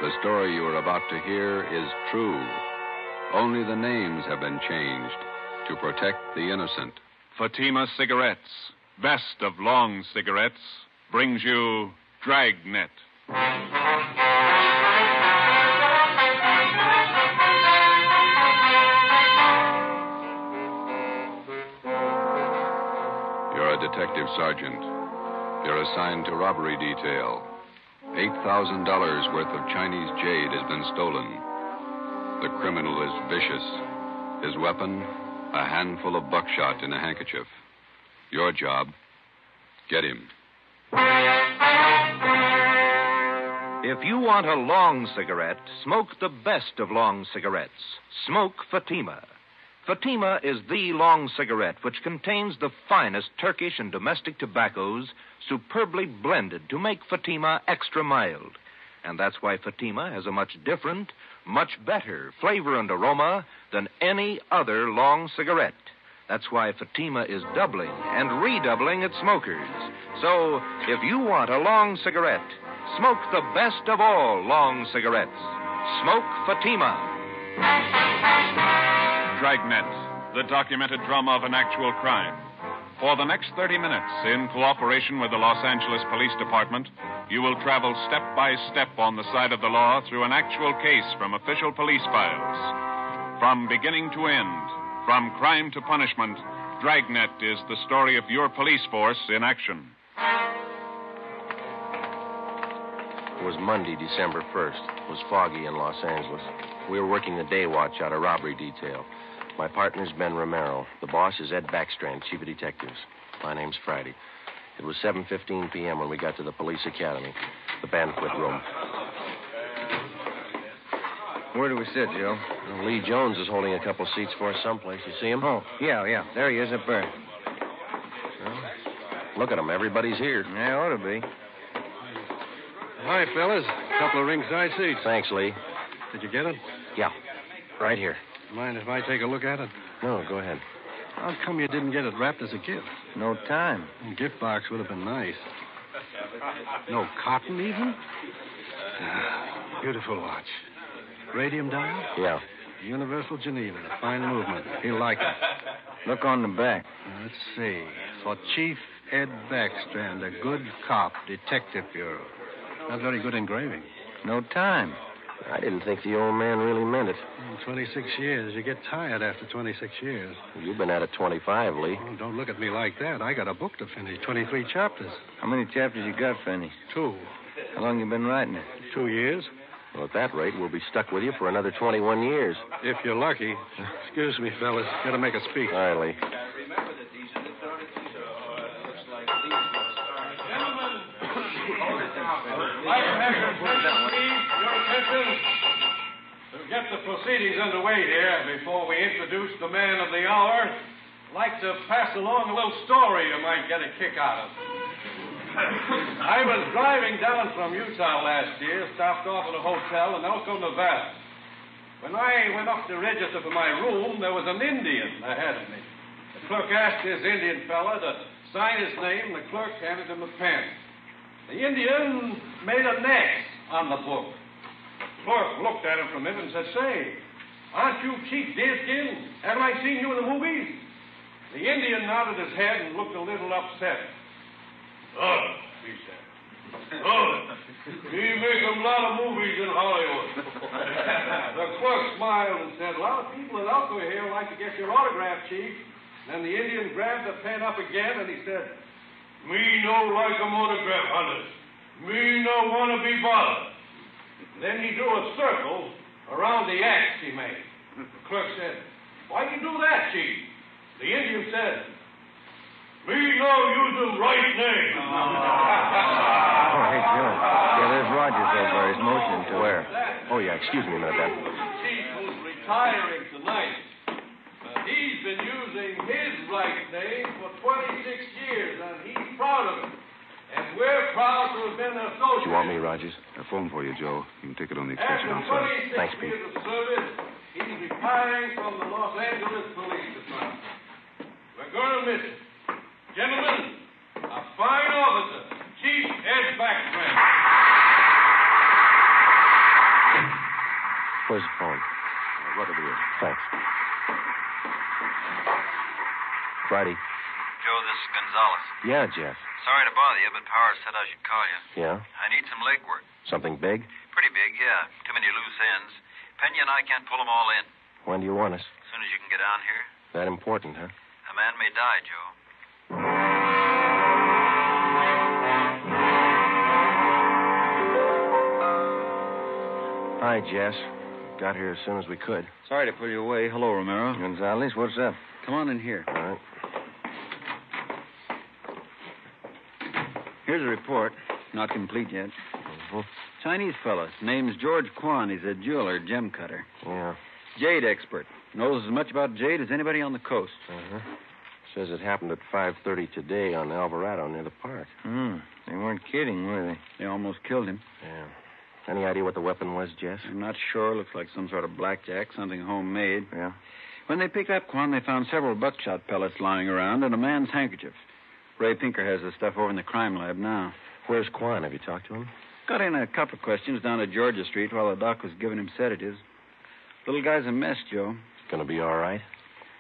The story you are about to hear is true. Only the names have been changed to protect the innocent. Fatima Cigarettes, best of long cigarettes, brings you Dragnet. You're a detective sergeant. You're assigned to robbery detail. $8,000 worth of Chinese jade has been stolen. The criminal is vicious. His weapon, a handful of buckshot in a handkerchief. Your job, get him. If you want a long cigarette, smoke the best of long cigarettes. Smoke Fatima. Fatima is the long cigarette which contains the finest Turkish and domestic tobaccos superbly blended to make Fatima extra mild. And that's why Fatima has a much different, much better flavor and aroma than any other long cigarette. That's why Fatima is doubling and redoubling its smokers. So, if you want a long cigarette, smoke the best of all long cigarettes. Smoke Fatima. Dragnet, the documented drama of an actual crime. For the next 30 minutes, in cooperation with the Los Angeles Police Department, you will travel step by step on the side of the law through an actual case from official police files. From beginning to end, from crime to punishment, Dragnet is the story of your police force in action. It was Monday, December 1st. It was foggy in Los Angeles. We were working the day watch out of robbery detail. My partner's Ben Romero. The boss is Ed Backstrand, chief of detectives. My name's Friday. It was 7:15 p.m. when we got to the police academy, the banquet room. Where do we sit, Joe? Well, Lee Jones is holding a couple seats for us someplace. You see him? Oh, yeah. There he is up there. Well, look at him. Everybody's here. Yeah, ought to be. Hi, fellas. A couple of ringside seats. Thanks, Lee. Did you get it? Yeah, right here. Mind if I take a look at it? No, go ahead. How come you didn't get it wrapped as a gift? No time. A gift box would have been nice. No cotton, even? Beautiful watch. Radium dial? Yeah. Universal Geneva. Fine movement. He'll like it. Look on the back. Let's see. For Chief Ed Backstrand, a good cop, Detective Bureau. Not very good engraving. No time. I didn't think the old man really meant it. 26 years. You get tired after 26 years. You've been at it 25, Lee. Oh, don't look at me like that. I got a book to finish. 23 chapters. How many chapters you got, Fanny? 2. How long you been writing it? 2 years. Well, at that rate, we'll be stuck with you for another 21 years. If you're lucky. Excuse me, fellas. Got to make a speech. All right, Lee. To get the proceedings underway here, before we introduce the man of the hour, I'd like to pass along a little story you might get a kick out of. I was driving down from Utah last year, stopped off at a hotel in Elko, Nevada. When I went up to register for my room, there was an Indian ahead of me. The clerk asked this Indian fella to sign his name, and the clerk handed him a pen. The Indian made an X on the book. The clerk looked at him for a minute and said, "Say, aren't you Chief Deerskin? Haven't I seen you in the movies?" The Indian nodded his head and looked a little upset. "Oh," he said. "Oh, we make a lot of movies in Hollywood." The clerk smiled and said, "A lot of people in Elko here would like to get your autograph, Chief." Then the Indian grabbed the pen up again and he said, "Me no like 'em autograph hunters. Me no want to be bothered." Then he drew a circle around the X he made. The clerk said, "Why you do that, Chief?" The Indian said, "Me no use them right name." Oh, hey, Joe. Yeah, there's Rogers over there. He's motioning to Where? Oh, yeah. Excuse me a minute, Ben. Chief who's retiring tonight. He's been using his right name for 26 years, and he's proud of it. And we're proud to have been associated. Do you want me, Rogers? A phone for you, Joe. You can take it on the extension After outside. 26 Thanks, Pete. years of service, he's retiring from the Los Angeles Police Department. We're going to miss him. Gentlemen, a fine officer, Chief Ed Backstrand. Friday. Joe, this is Gonzalez. Yeah, Jeff. Sorry to bother you, but Powers said I should call you. Yeah? I need some legwork. Something big? Pretty big, yeah. Too many loose ends. Pena and I can't pull them all in. When do you want us? As soon as you can get down here. That important, huh? A man may die, Joe. Hi, Jess. Got here as soon as we could. Sorry to pull you away. Hello, Romero. Gonzalez, what's up? Come on in here. All right. Here's a report. Not complete yet. Chinese fella. Name's George Kwan. He's a jeweler, gem cutter. Yeah. Jade expert. Knows as much about jade as anybody on the coast. Uh-huh. Says it happened at 5:30 today on Alvarado near the park. They weren't kidding, were they? They almost killed him. Yeah. Any idea what the weapon was, Jess? I'm not sure. Looks like some sort of blackjack, something homemade. Yeah. When they picked up Kwan, they found several buckshot pellets lying around and a man's handkerchief. Ray Pinker has the stuff over in the crime lab now. Where's Quan? Have you talked to him? Got in a couple of questions down at Georgia Street while the doc was giving him sedatives. Little guy's a mess, Joe. Gonna be all right?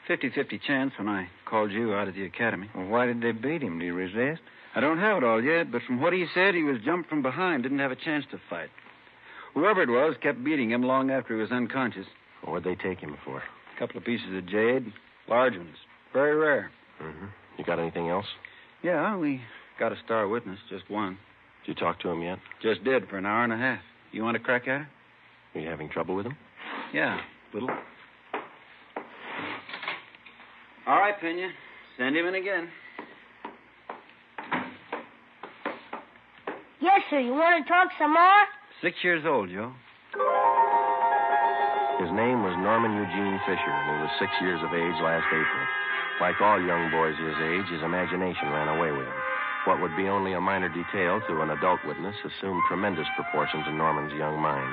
50-50 chance when I called you out of the academy. Well, why did they beat him? Did he resist? I don't have it all yet, but from what he said, he was jumped from behind, didn't have a chance to fight. Whoever it was kept beating him long after he was unconscious. What'd they take him for? A couple of pieces of jade, large ones, very rare. Mm-hmm. You got anything else? Yeah, we got a star witness, just one. Did you talk to him yet? Just did for an hour and a half. You want to crack at it? Are you having trouble with him? Yeah, little. All right, Pena. Send him in again. Yes, sir. You want to talk some more? 6 years old, Joe. His name was Norman Eugene Fisher, and he was 6 years of age last April. Like all young boys his age, his imagination ran away with him. What would be only a minor detail to an adult witness assumed tremendous proportions in Norman's young mind.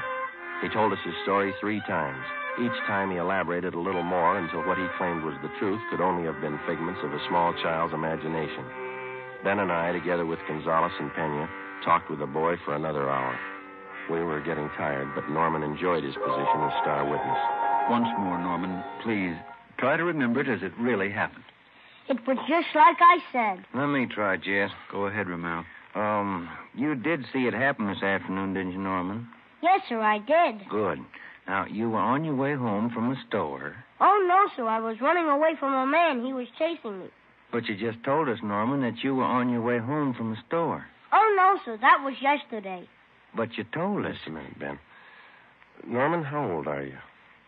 He told us his story 3 times. Each time he elaborated a little more until what he claimed was the truth could only have been figments of a small child's imagination. Ben and I, together with Gonzalez and Pena, talked with the boy for another hour. We were getting tired, but Norman enjoyed his position as star witness. Once more, Norman, please, try to remember it as it really happened. It was just like I said. Let me try, Jess. Go ahead, Romero. You did see it happen this afternoon, didn't you, Norman? Yes, sir, I did. Good. Now, you were on your way home from the store. Oh, no, sir. I was running away from a man. He was chasing me. But you just told us, Norman, that you were on your way home from the store. Oh, no, sir. That was yesterday. But you told us. Just a minute, Ben. Norman, how old are you?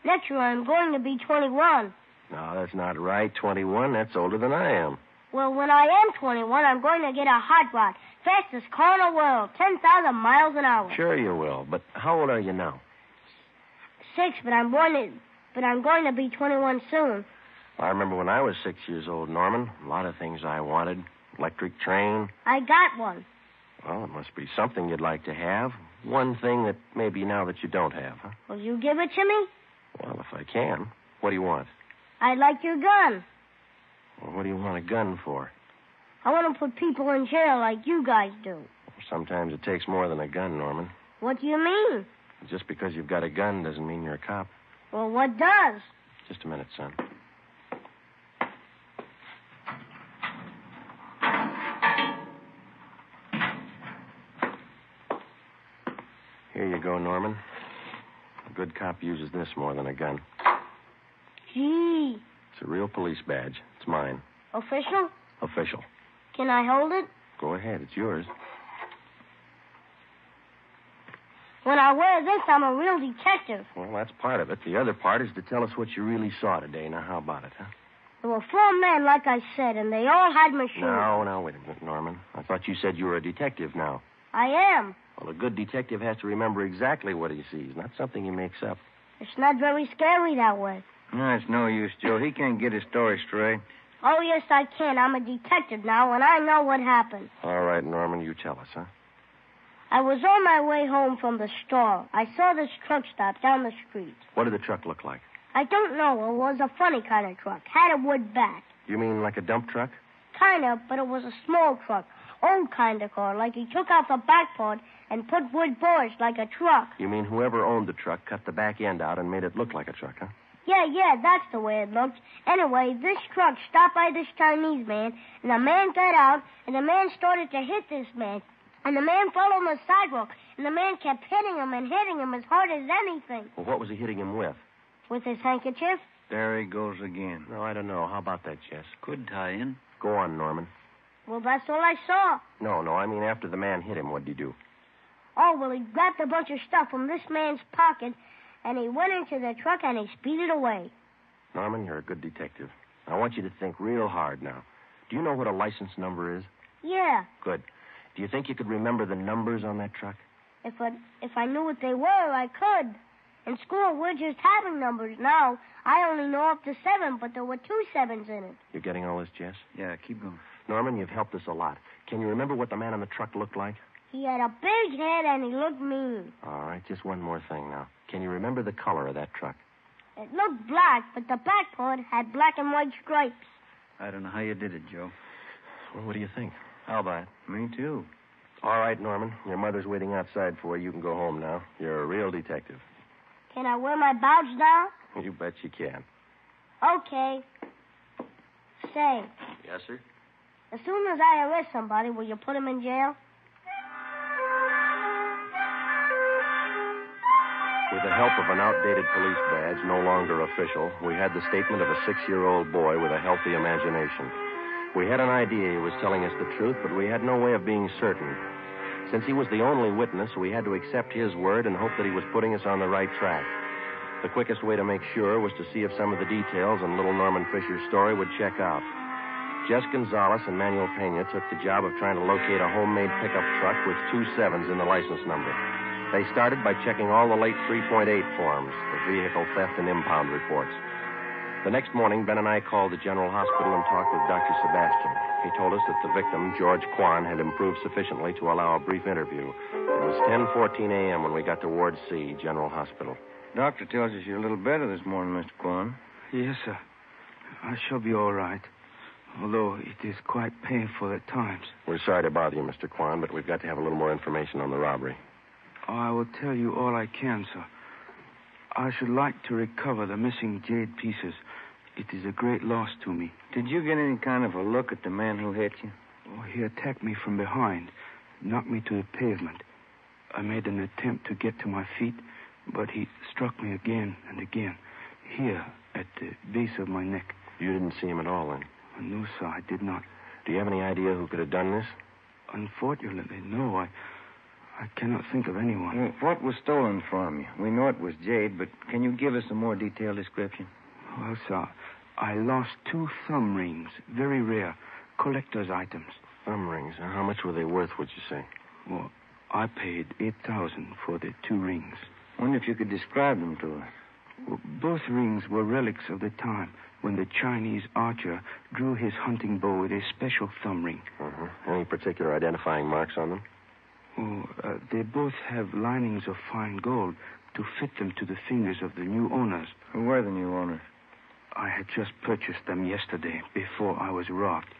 Next year, I'm going to be 21. No, that's not right. 21, that's older than I am. Well, when I am 21, I'm going to get a hot rod. Fastest car in the world. 10,000 miles an hour. Sure you will, but how old are you now? 6, but I'm going to be 21 soon. I remember when I was 6 years old, Norman. A lot of things I wanted. Electric train. I got one. Well, it must be something you'd like to have. One thing that maybe now that you don't have, huh? Will you give it to me? Well, if I can. What do you want? I'd like your gun. Well, what do you want a gun for? I want to put people in jail like you guys do. Sometimes it takes more than a gun, Norman. What do you mean? Just because you've got a gun doesn't mean you're a cop. Well, what does? Just a minute, son. Here you go, Norman. A good cop uses this more than a gun. Gee. It's a real police badge. It's mine. Official? Official. Can I hold it? Go ahead. It's yours. When I wear this, I'm a real detective. Well, that's part of it. The other part is to tell us what you really saw today. Now, how about it, huh? There were 4 men, like I said, and they all had machines. No, wait a minute, Norman. I thought you said you were a detective now. I am. Well, a good detective has to remember exactly what he sees, not something he makes up. It's not very scary that way. No, it's no use, Joe. He can't get his story straight. Oh, yes, I can. I'm a detective now, and I know what happened. All right, Norman, you tell us, huh? I was on my way home from the store. I saw this truck stop down the street. What did the truck look like? I don't know. It was a funny kind of truck. Had a wood back. You mean like a dump truck? Kind of, but it was a small truck. Old kind of car, like he took out the back part and put wood boards like a truck. You mean whoever owned the truck cut the back end out and made it look like a truck, huh? Yeah, that's the way it looked. Anyway, this truck stopped by this Chinese man, and the man got out, and the man started to hit this man. And the man fell on the sidewalk, and the man kept hitting him and hitting him as hard as anything. Well, what was he hitting him with? With his handkerchief? There he goes again. No, I don't know. How about that, Jess? Could tie in. Go on, Norman. Well, that's all I saw. No, I mean after the man hit him, what'd he do? Oh, well, he grabbed a bunch of stuff from this man's pocket, and he went into the truck and he speeded away. Norman, you're a good detective. I want you to think real hard now. Do you know what a license number is? Yeah. Good. Do you think you could remember the numbers on that truck? If I knew what they were, I could. In school, we're just having numbers now. I only know up to 7, but there were 2 7s in it. You're getting all this, Jess? Yeah, keep going. Norman, you've helped us a lot. Can you remember what the man on the truck looked like? He had a big head and he looked mean. All right, just one more thing now. Can you remember the color of that truck? It looked black, but the back part had black and white stripes. I don't know how you did it, Joe. Well, what do you think? How about it? Me too. All right, Norman. Your mother's waiting outside for you. You can go home now. You're a real detective. Can I wear my badge now? You bet you can. Okay. Say, Yes, sir? as soon as I arrest somebody, will you put him in jail? With the help of an outdated police badge, no longer official, we had the statement of a 6-year-old boy with a healthy imagination. We had an idea he was telling us the truth, but we had no way of being certain. Since he was the only witness, we had to accept his word and hope that he was putting us on the right track. The quickest way to make sure was to see if some of the details in little Norman Fisher's story would check out. Jess Gonzalez and Manuel Pena took the job of trying to locate a homemade pickup truck with 2 7s in the license number. They started by checking all the late 3.8 forms, the vehicle theft and impound reports. The next morning, Ben and I called the General Hospital and talked with Dr. Sebastian. He told us that the victim, George Kwan, had improved sufficiently to allow a brief interview. It was 10:14 a.m. when we got to Ward C, General Hospital. Doctor tells us you're a little better this morning, Mr. Kwan. Yes, sir. I shall be all right, although it is quite painful at times. We're sorry to bother you, Mr. Kwan, but we've got to have a little more information on the robbery. I will tell you all I can, sir. I should like to recover the missing jade pieces. It is a great loss to me. Did you get any kind of a look at the man who hit you? Oh, he attacked me from behind, knocked me to the pavement. I made an attempt to get to my feet, but he struck me again and again, here at the base of my neck. You didn't see him at all, then? No, sir, I did not. Do you have any idea who could have done this? Unfortunately, no. I cannot think of anyone. Well, what was stolen from you? We know it was jade, but can you give us a more detailed description? Well, sir, I lost 2 thumb rings, very rare, collector's items. Thumb rings? How much were they worth, would you say? Well, I paid $8,000 for the 2 rings. Wonder if you could describe them to us. Well, both rings were relics of the time when the Chinese archer drew his hunting bow with a special thumb ring. Any particular identifying marks on them? Oh, they both have linings of fine gold to fit them to the fingers of the new owners. Who were the new owners? I had just purchased them yesterday, before I was robbed.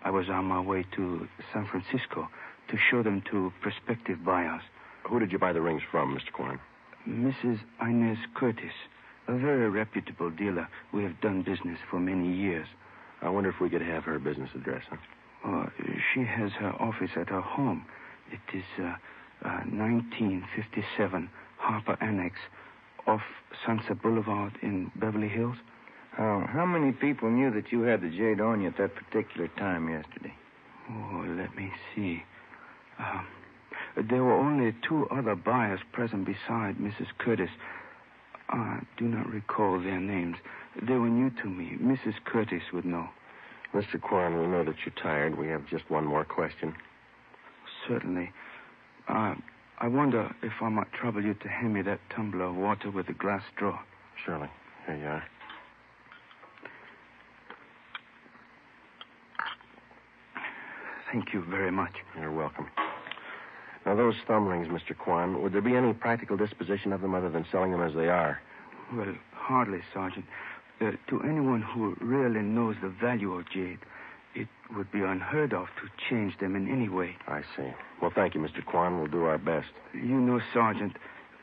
I was on my way to San Francisco to show them to prospective buyers. Who did you buy the rings from, Mr. Kwan? Mrs. Inez Curtis, a very reputable dealer. We have done business for many years. I wonder if we could have her business address, huh? She has her office at her home. It is 1957 Harper Annex off Sunset Boulevard in Beverly Hills. How many people knew that you had the jade on you at that particular time yesterday? Oh, let me see. There were only 2 other buyers present beside Mrs. Curtis. I do not recall their names. They were new to me. Mrs. Curtis would know. Mr. Kwan, we know that you're tired. We have just one more question. Certainly. I wonder if I might trouble you to hand me that tumbler of water with a glass straw. Surely. Here you are. Thank you very much. You're welcome. Now, those thumb rings, Mr. Kwan, would there be any practical disposition of them other than selling them as they are? Well, hardly, Sergeant. To anyone who really knows the value of jade, it would be unheard of to change them in any way. I see. Well, thank you, Mr. Kwan. We'll do our best. You know, Sergeant,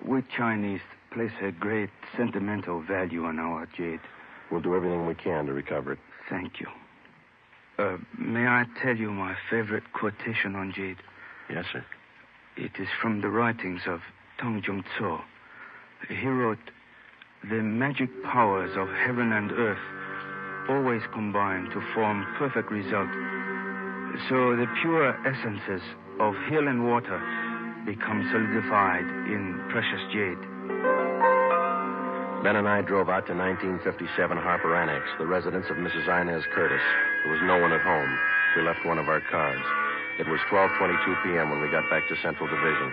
we Chinese place a great sentimental value on our Jade. We'll do everything we can to recover it. Thank you. May I tell you my favorite quotation on Jade? Yes, sir. It is from the writings of Tong Jung Tso. He wrote, "The magic powers of heaven and earth always combine to form perfect result. So the pure essences of hill and water become solidified in precious jade." Ben and I drove out to 1957 Harper Annex, the residence of Mrs. Inez Curtis. There was no one at home. We left one of our cars. It was 12:22 p.m. when we got back to Central Division.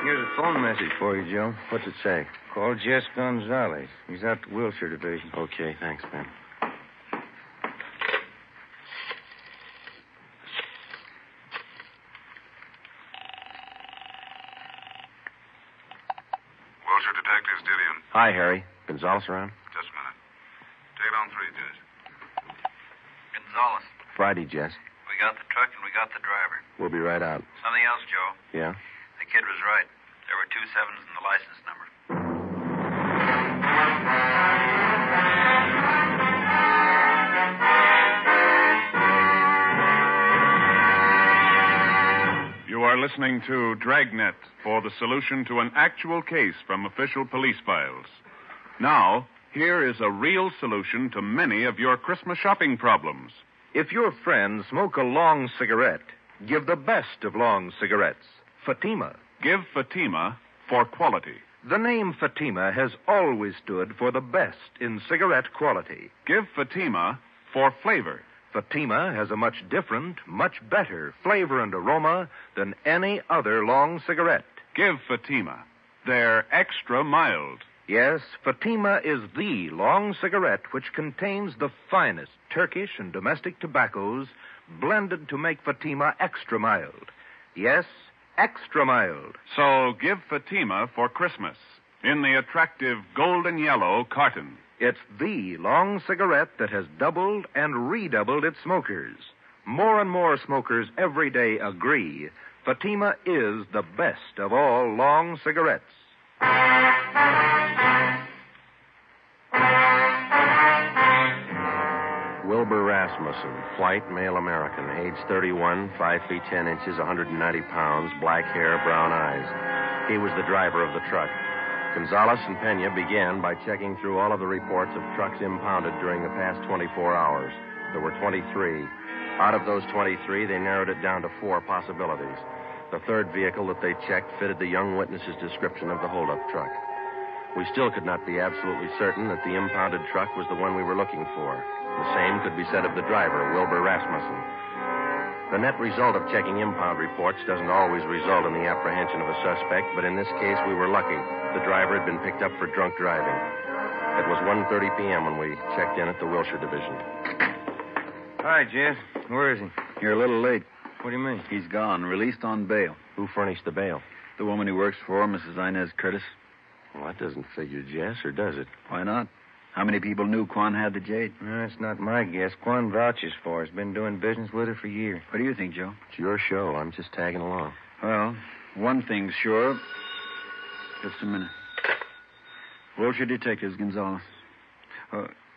Here's a phone message for you, Joe. What's it say? Call Jess Gonzalez. He's out to Wilshire Division. Okay, thanks, Ben. Wilshire Detectives, Dillian. Hi, Harry. Gonzalez around? Just a minute. Take it on 3, Jess. Gonzalez, Friday, Jess. we got the truck and we got the driver. We'll be right out. Something else, Joe. Yeah? The kid was right. There were 2 7s in the license number. You are listening to Dragnet for the solution to an actual case from official police files. Now, here is a real solution to many of your Christmas shopping problems. If your friends smoke a long cigarette, give the best of long cigarettes, Fatima. Give Fatima for quality. The name Fatima has always stood for the best in cigarette quality. Give Fatima for flavor. Fatima has a much different, much better flavor and aroma than any other long cigarette. Give Fatima. They're extra mild. Yes, Fatima is the long cigarette which contains the finest Turkish and domestic tobaccos blended to make Fatima extra mild. Yes, extra mild. So give Fatima for Christmas in the attractive golden yellow carton. It's the long cigarette that has doubled and redoubled its smokers. More and more smokers every day agree Fatima is the best of all long cigarettes. Wilbur Rasmussen, white, male American, age 31, 5 feet 10 inches, 190 pounds, black hair, brown eyes. He was the driver of the truck. Gonzalez and Pena began by checking through all of the reports of trucks impounded during the past 24 hours. There were 23. Out of those 23, they narrowed it down to 4 possibilities. The third vehicle that they checked fitted the young witness's description of the holdup truck. We still could not be absolutely certain that the impounded truck was the one we were looking for. The same could be said of the driver, Wilbur Rasmussen. The net result of checking impound reports doesn't always result in the apprehension of a suspect, but in this case we were lucky. The driver had been picked up for drunk driving. It was 1:30 p.m. when we checked in at the Wilshire Division. Hi, Jess. Where is he? You're a little late. What do you mean? He's gone, released on bail. Who furnished the bail? The woman he works for, Mrs. Inez Curtis. Well, that doesn't figure, Jess, or does it? Why not? How many people knew Quan had the Jade? That's not my guess. Quan vouches for her. He's been doing business with her for years. What do you think, Joe? It's your show. I'm just tagging along. Well, one thing's sure. Just a minute. Wilshire Detectives, Gonzalez.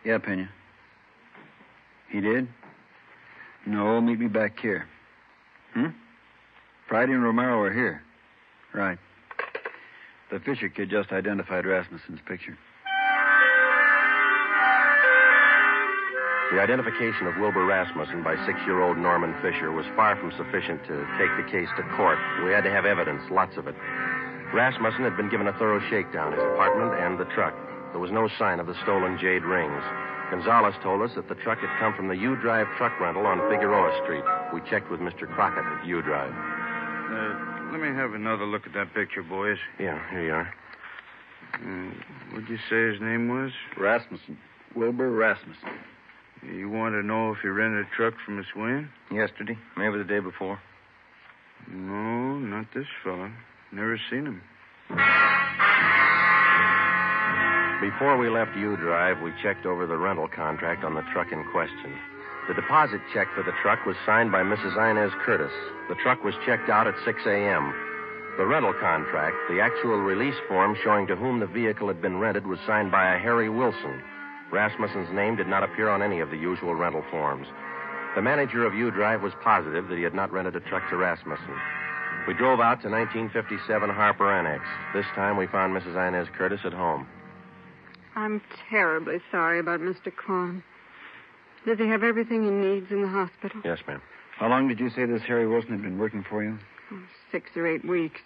Yeah, Pena. He did? No, meet me back here. Friday and Romero are here. Right. The Fisher kid just identified Rasmussen's picture. The identification of Wilbur Rasmussen by 6-year-old Norman Fisher was far from sufficient to take the case to court. We had to have evidence, lots of it. Rasmussen had been given a thorough shakedown, his apartment and the truck. There was no sign of the stolen jade rings. Gonzalez told us that the truck had come from the U-Drive truck rental on Figueroa Street. We checked with Mr. Crockett at U-Drive. Let me have another look at that picture, boys. Yeah, here you are. What'd you say his name was? Rasmussen. Wilbur Rasmussen. You want to know if he rented a truck from Miss Wynn? Yesterday. Maybe the day before. No, not this fella. Never seen him. Before we left U-Drive, we checked over the rental contract on the truck in question. The deposit check for the truck was signed by Mrs. Inez Curtis. The truck was checked out at 6 a.m. The rental contract, the actual release form showing to whom the vehicle had been rented, was signed by a Harry Wilson. Rasmussen's name did not appear on any of the usual rental forms. The manager of U-Drive was positive that he had not rented a truck to Rasmussen. We drove out to 1957 Harper Annex. This time we found Mrs. Inez Curtis at home. I'm terribly sorry about Mr. Kwan. Does he have everything he needs in the hospital? Yes, ma'am. How long did you say this Harry Wilson had been working for you? 6 or 8 weeks.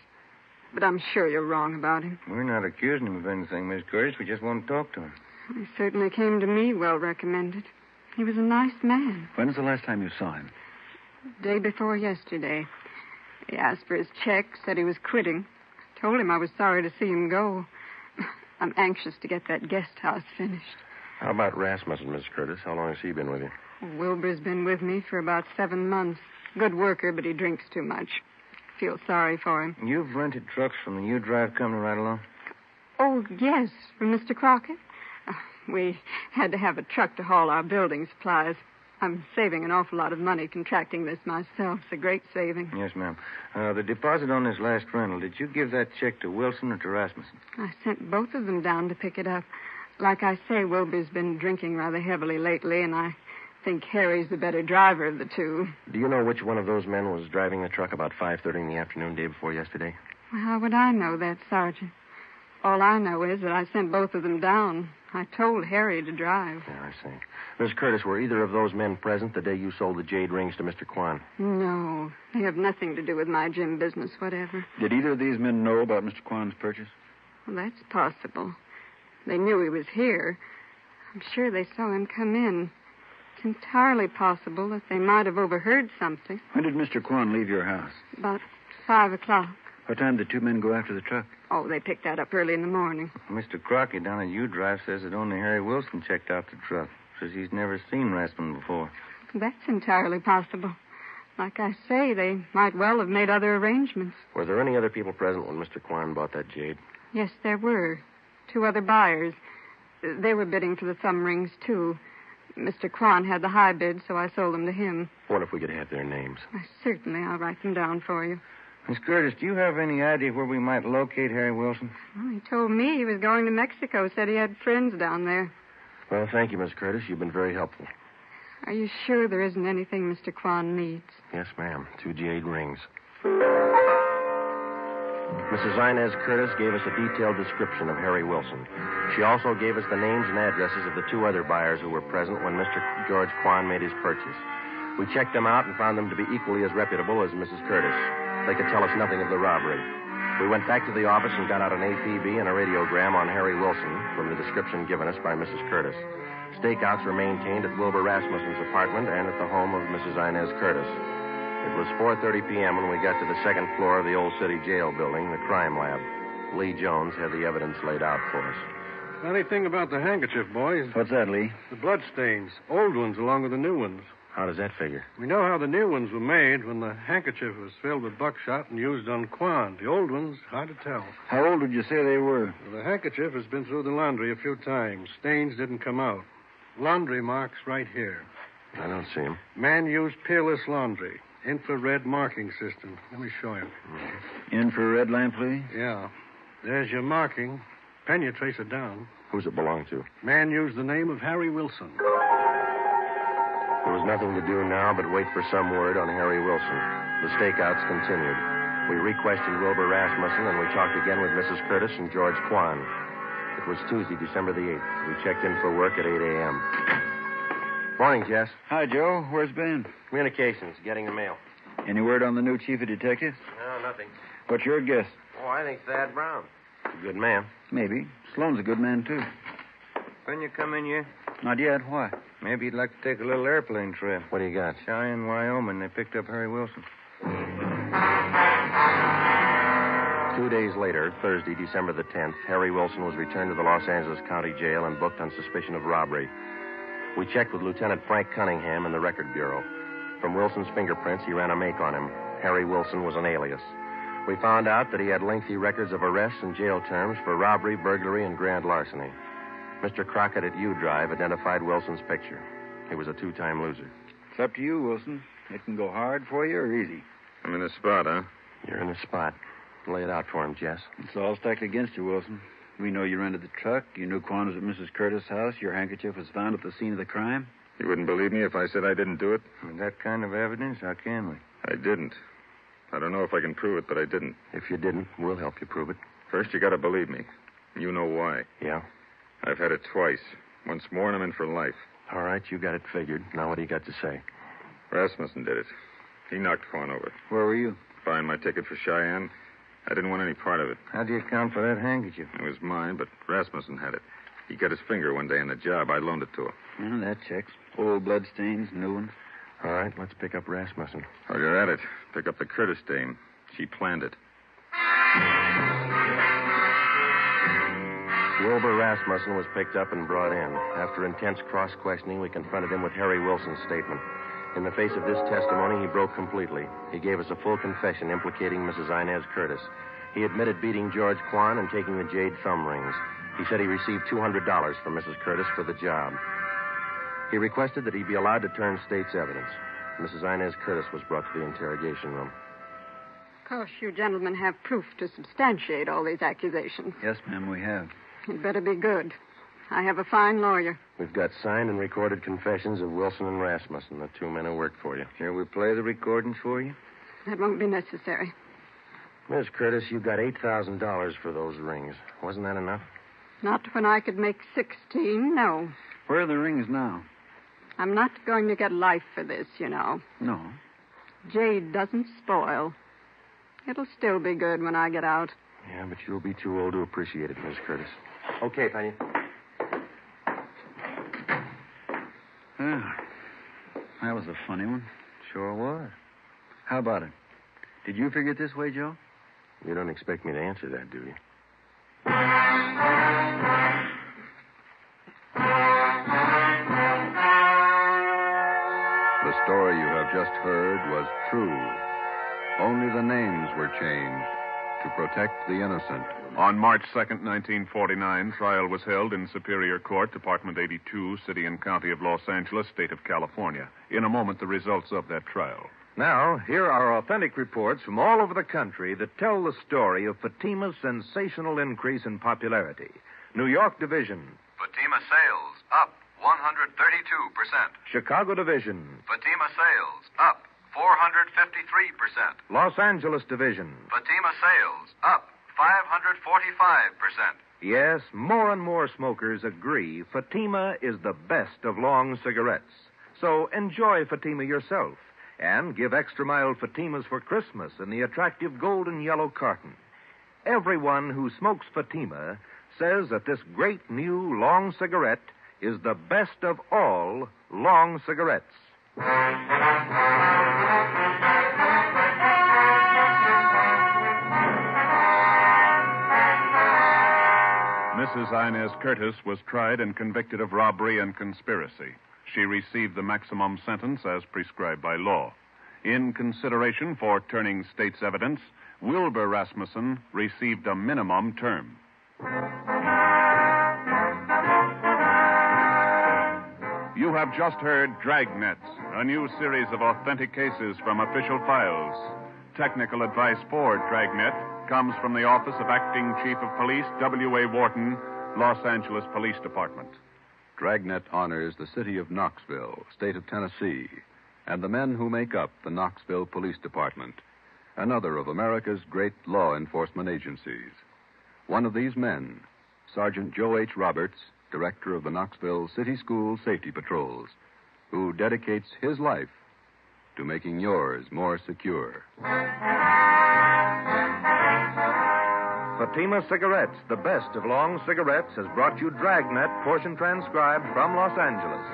But I'm sure you're wrong about him. We're not accusing him of anything, Miss Curtis. We just want to talk to him. He certainly came to me well recommended. He was a nice man. When was the last time you saw him? Day before yesterday. He asked for his check, said he was quitting. I told him I was sorry to see him go. I'm anxious to get that guest house finished. How about Rasmussen, Miss Curtis? How long has he been with you? Wilbur's been with me for about 7 months. Good worker, but he drinks too much. Feel sorry for him. You've rented trucks from the U-Drive company right along? Oh, yes, from Mr. Crockett. We had to have a truck to haul our building supplies. I'm saving an awful lot of money contracting this myself. It's a great saving. Yes, ma'am. The deposit on this last rental, did you give that check to Wilson or to Rasmussen? I sent both of them down to pick it up. Like I say, Wilbur's been drinking rather heavily lately, and I think Harry's the better driver of the two. Do you know which one of those men was driving the truck about 5:30 in the afternoon day before yesterday? Well, how would I know that, Sergeant? All I know is that I sent both of them down. I told Harry to drive. Yeah, I see. Miss Curtis, were either of those men present the day you sold the Jade rings to Mr. Kwan? No. They have nothing to do with my gym business whatever. Did either of these men know about Mr. Kwan's purchase? Well, that's possible. They knew he was here. I'm sure they saw him come in. It's entirely possible that they might have overheard something. When did Mr. Kwan leave your house? About 5 o'clock. What time did 2 men go after the truck? Oh, they picked that up early in the morning. Mr. Crockett down at U-Drive says that only Harry Wilson checked out the truck. Says he's never seen Rasmussen before. That's entirely possible. Like I say, they might well have made other arrangements. Were there any other people present when Mr. Kwan bought that Jade? Yes, there were. 2 other buyers. They were bidding for the thumb rings, too. Mr. Kwan had the high bid, so I sold them to him. What if we could have their names? Certainly, I'll write them down for you. Miss Curtis, do you have any idea where we might locate Harry Wilson? Well, he told me he was going to Mexico, said he had friends down there. Well, thank you, Miss Curtis. You've been very helpful. Are you sure there isn't anything Mr. Kwan needs? Yes, ma'am. 2 Jade rings. Mrs. Inez Curtis gave us a detailed description of Harry Wilson. She also gave us the names and addresses of the 2 other buyers who were present when Mr. George Kwan made his purchase. We checked them out and found them to be equally as reputable as Mrs. Curtis. They could tell us nothing of the robbery. We went back to the office and got out an APB and a radiogram on Harry Wilson from the description given us by Mrs. Curtis. Stakeouts were maintained at Wilbur Rasmussen's apartment and at the home of Mrs. Inez Curtis. It was 4:30 p.m. when we got to the 2nd floor of the old city jail building, the crime lab. Lee Jones had the evidence laid out for us. Funny thing about the handkerchief, boys. What's that, Lee? The blood stains. Old ones along with the new ones. How does that figure? We know how the new ones were made when the handkerchief was filled with buckshot and used on Kwan. The old ones, hard to tell. How old would you say they were? Well, the handkerchief has been through the laundry a few times. Stains didn't come out. Laundry marks right here. I don't see them. Man used peerless laundry. Infrared marking system. Let me show you. Infrared lamp, Lee? Yeah. There's your marking. Pen, you trace it down. Who's it belong to? Man used the name of Harry Wilson. There was nothing to do now but wait for some word on Harry Wilson. The stakeouts continued. We re-questioned Wilbur Rasmussen, and we talked again with Mrs. Curtis and George Kwan. It was Tuesday, December the 8th. We checked in for work at 8 a.m. Morning, Jess. Hi, Joe. Where's Ben? Communications, getting the mail. Any word on the new chief of detectives? No, nothing. What's your guess? Oh, I think Thad Brown. A good man. Maybe. Sloan's a good man, too. When you come in here? Not yet. Why? Maybe you'd like to take a little airplane trip. What do you got? Cheyenne, Wyoming. They picked up Harry Wilson. 2 days later, Thursday, December the 10th, Harry Wilson was returned to the Los Angeles County Jail and booked on suspicion of robbery. We checked with Lieutenant Frank Cunningham in the Record Bureau. From Wilson's fingerprints, he ran a make on him. Harry Wilson was an alias. We found out that he had lengthy records of arrests and jail terms for robbery, burglary, and grand larceny. Mr. Crockett at U-Drive identified Wilson's picture. He was a 2-time loser. It's up to you, Wilson. It can go hard for you or easy. I'm in a spot, huh? You're in a spot. Lay it out for him, Jess. It's all stacked against you, Wilson. We know you rented the truck. You knew Quan was at Mrs. Curtis' house. Your handkerchief was found at the scene of the crime. You wouldn't believe me if I said I didn't do it? With that kind of evidence, how can we? I didn't. I don't know if I can prove it, but I didn't. If you didn't, we'll help you prove it. First, you got to believe me. You know why. Yeah? I've had it twice. Once more, and I'm in for life. All right, you got it figured. Now what do you got to say? Rasmussen did it. He knocked Quan over. Where were you? Buying my ticket for Cheyenne. I didn't want any part of it. How do you account for that handkerchief? It was mine, but Rasmussen had it. He got his finger one day in the job. I loaned it to him. Well, that checks. Old blood stains, new ones. All right, let's pick up Rasmussen. While you're at it, pick up the Curtis dame. She planned it. Wilbur Rasmussen was picked up and brought in. After intense cross-questioning, we confronted him with Harry Wilson's statement. In the face of this testimony, he broke completely. He gave us a full confession implicating Mrs. Inez Curtis. He admitted beating George Quan and taking the Jade thumb rings. He said he received $200 from Mrs. Curtis for the job. He requested that he be allowed to turn state's evidence. Mrs. Inez Curtis was brought to the interrogation room. Of course, you gentlemen have proof to substantiate all these accusations. Yes, ma'am, we have. It better be good. I have a fine lawyer. We've got signed and recorded confessions of Wilson and Rasmussen, the two men who worked for you. Shall we play the recordings for you? That won't be necessary. Miss Curtis, you got $8,000 for those rings. Wasn't that enough? Not when I could make 16, no. Where are the rings now? I'm not going to get life for this, you know. No. Jade doesn't spoil. It'll still be good when I get out. Yeah, but you'll be too old to appreciate it, Miss Curtis. Okay, Penny. That was a funny one. Sure was. How about it? Did you figure it this way, Joe? You don't expect me to answer that, do you? The story you have just heard was true. Only the names were changed to protect the innocent. On March 2nd, 1949, trial was held in Superior Court, Department 82, City and County of Los Angeles, State of California. In a moment, the results of that trial. Now, here are authentic reports from all over the country that tell the story of Fatima's sensational increase in popularity. New York Division. Fatima sales up 132%. Chicago Division. Fatima sales up 453%. Los Angeles Division. Fatima sales up 545%. Yes, more and more smokers agree Fatima is the best of long cigarettes. So enjoy Fatima yourself and give extra mild Fatimas for Christmas in the attractive golden yellow carton. Everyone who smokes Fatima says that this great new long cigarette is the best of all long cigarettes. Mrs. Inez Curtis was tried and convicted of robbery and conspiracy. She received the maximum sentence as prescribed by law. In consideration for turning state's evidence, Wilbur Rasmussen received a minimum term. You have just heard Dragnet, a new series of authentic cases from official files. Technical advice for Dragnet comes from the Office of Acting Chief of Police, W.A. Wharton, Los Angeles Police Department. Dragnet honors the city of Knoxville, state of Tennessee, and the men who make up the Knoxville Police Department, another of America's great law enforcement agencies. One of these men, Sergeant Joe H. Roberts, director of the Knoxville City School Safety Patrols, who dedicates his life to making yours more secure. Fatima Cigarettes, the best of long cigarettes, has brought you Dragnet, portion transcribed from Los Angeles.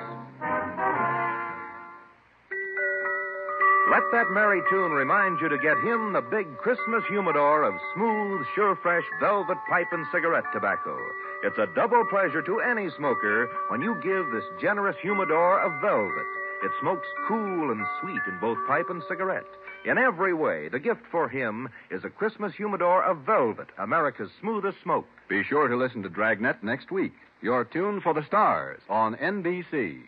Let that merry tune remind you to get him the big Christmas humidor of smooth, sure-fresh velvet pipe and cigarette tobacco. It's a double pleasure to any smoker when you give this generous humidor of velvet. It smokes cool and sweet in both pipe and cigarette. In every way, the gift for him is a Christmas humidor of velvet, America's smoothest smoke. Be sure to listen to Dragnet next week. Your tune for the stars on NBC.